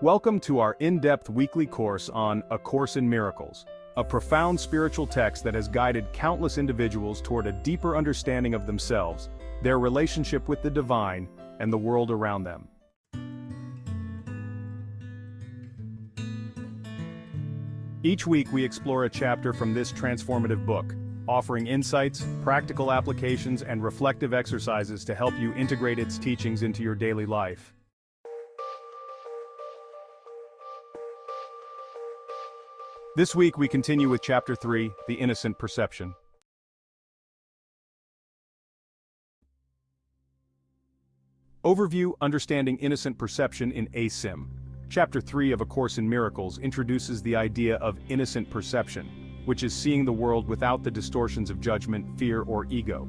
Welcome to our in-depth weekly course on A Course in Miracles, a profound spiritual text that has guided countless individuals toward a deeper understanding of themselves, their relationship with the divine, and the world around them. Each week we explore a chapter from this transformative book, offering insights, practical applications, and reflective exercises to help you integrate its teachings into your daily life. This week we continue with Chapter 3, The Innocent Perception. Overview: Understanding Innocent Perception in ACIM. Chapter 3 of A Course in Miracles introduces the idea of innocent perception, which is seeing the world without the distortions of judgment, fear, or ego.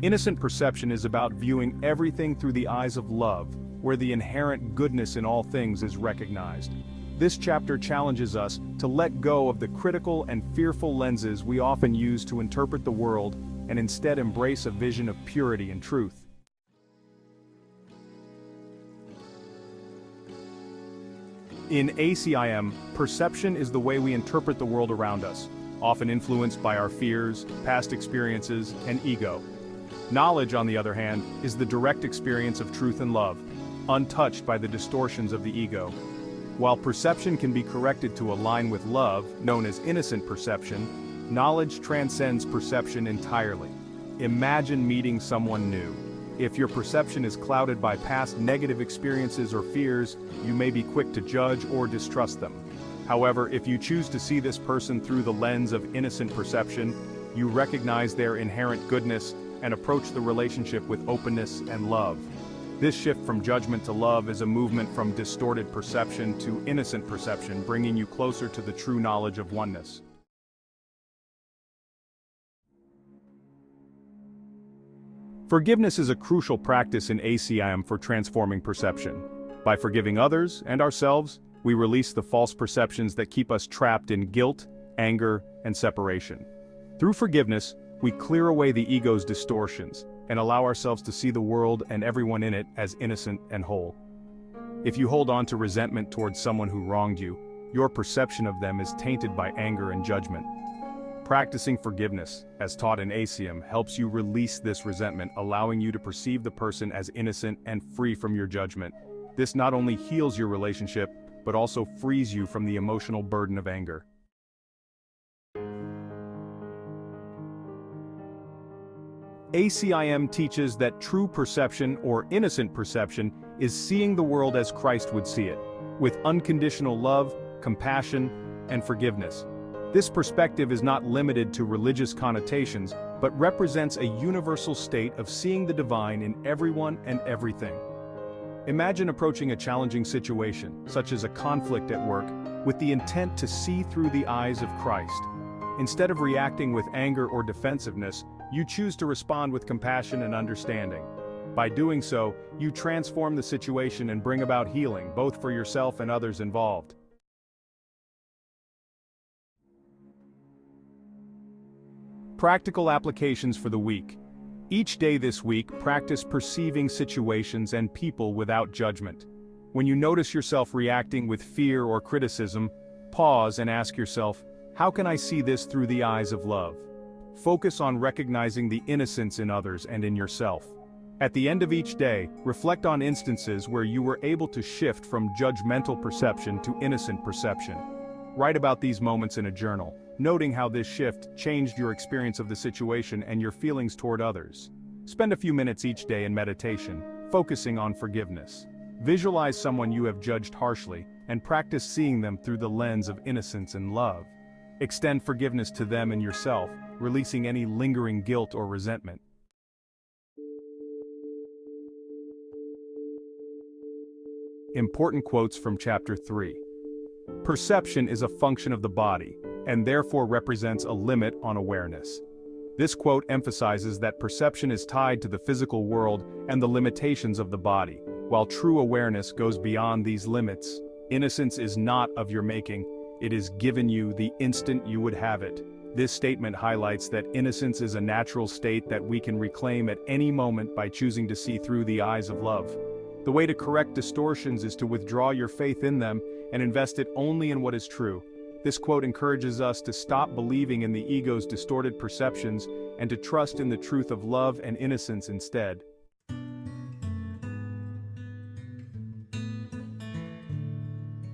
Innocent perception is about viewing everything through the eyes of love, where the inherent goodness in all things is recognized. This chapter challenges us to let go of the critical and fearful lenses we often use to interpret the world and instead embrace a vision of purity and truth. In ACIM, perception is the way we interpret the world around us, often influenced by our fears, past experiences, and ego. Knowledge, on the other hand, is the direct experience of truth and love, untouched by the distortions of the ego. While perception can be corrected to align with love, known as innocent perception, knowledge transcends perception entirely. Imagine meeting someone new. If your perception is clouded by past negative experiences or fears, you may be quick to judge or distrust them. However, if you choose to see this person through the lens of innocent perception, you recognize their inherent goodness and approach the relationship with openness and love. This shift from judgment to love is a movement from distorted perception to innocent perception, bringing you closer to the true knowledge of oneness. Forgiveness is a crucial practice in ACIM for transforming perception. By forgiving others and ourselves, we release the false perceptions that keep us trapped in guilt, anger, and separation. Through forgiveness, we clear away the ego's distortions and allow ourselves to see the world and everyone in it as innocent and whole. If you hold on to resentment towards someone who wronged you, your perception of them is tainted by anger and judgment. Practicing forgiveness, as taught in ACIM, helps you release this resentment, allowing you to perceive the person as innocent and free from your judgment. This not only heals your relationship, but also frees you from the emotional burden of anger. ACIM teaches that true perception, or innocent perception, is seeing the world as Christ would see it, with unconditional love, compassion, and forgiveness. This perspective is not limited to religious connotations, but represents a universal state of seeing the divine in everyone and everything. Imagine approaching a challenging situation, such as a conflict at work, with the intent to see through the eyes of Christ. Instead of reacting with anger or defensiveness, you choose to respond with compassion and understanding. By doing so, you transform the situation and bring about healing, both for yourself and others involved. Practical applications for the week. Each day this week, practice perceiving situations and people without judgment. When you notice yourself reacting with fear or criticism, pause and ask yourself, how can I see this through the eyes of love? Focus on recognizing the innocence in others and in yourself. At the end of each day, reflect on instances where you were able to shift from judgmental perception to innocent perception. Write about these moments in a journal, noting how this shift changed your experience of the situation and your feelings toward others. Spend a few minutes each day in meditation, focusing on forgiveness. Visualize someone you have judged harshly, and practice seeing them through the lens of innocence and love. Extend forgiveness to them and yourself, releasing any lingering guilt or resentment. Important quotes from Chapter 3. Perception is a function of the body, and therefore represents a limit on awareness. This quote emphasizes that perception is tied to the physical world and the limitations of the body, while true awareness goes beyond these limits. Innocence is not of your making, it is given you the instant you would have it. This statement highlights that innocence is a natural state that we can reclaim at any moment by choosing to see through the eyes of love. The way to correct distortions is to withdraw your faith in them and invest it only in what is true. This quote encourages us to stop believing in the ego's distorted perceptions and to trust in the truth of love and innocence instead.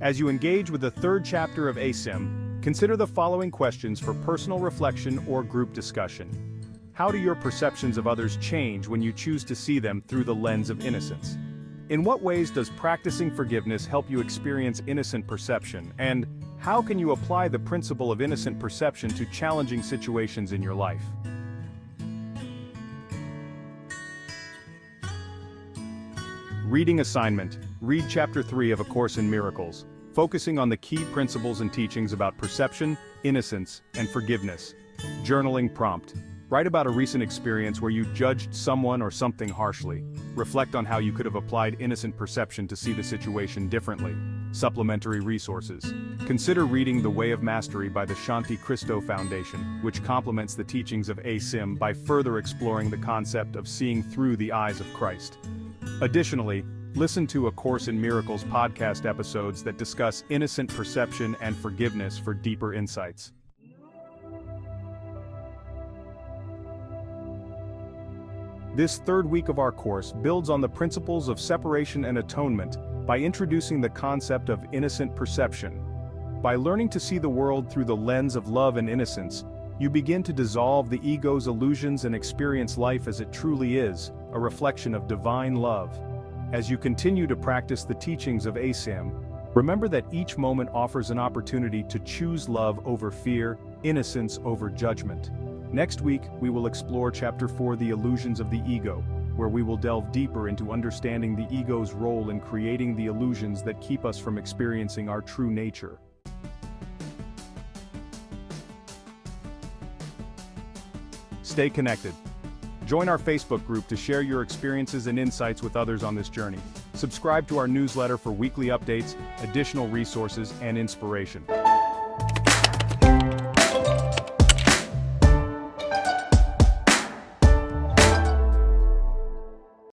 As you engage with the third chapter of ACIM, consider the following questions for personal reflection or group discussion. How do your perceptions of others change when you choose to see them through the lens of innocence? In what ways does practicing forgiveness help you experience innocent perception, and how can you apply the principle of innocent perception to challenging situations in your life? Reading assignment. Read Chapter 3 of A Course in Miracles, focusing on the key principles and teachings about perception, innocence, and forgiveness. Journaling prompt. Write about a recent experience where you judged someone or something harshly. Reflect on how you could have applied innocent perception to see the situation differently. Supplementary resources. Consider reading The Way of Mastery by the Shanti Christo Foundation, which complements the teachings of ACIM by further exploring the concept of seeing through the eyes of Christ. Additionally, listen to A Course in Miracles podcast episodes that discuss innocent perception and forgiveness for deeper insights. This third week of our course builds on the principles of separation and atonement by introducing the concept of innocent perception. By learning to see the world through the lens of love and innocence, you begin to dissolve the ego's illusions and experience life as it truly is, a reflection of divine love. As you continue to practice the teachings of ACIM, remember that each moment offers an opportunity to choose love over fear, innocence over judgment. Next week, we will explore Chapter 4, The Illusions of the Ego, where we will delve deeper into understanding the ego's role in creating the illusions that keep us from experiencing our true nature. Stay connected. Join our Facebook group to share your experiences and insights with others on this journey. Subscribe to our newsletter for weekly updates, additional resources, and inspiration.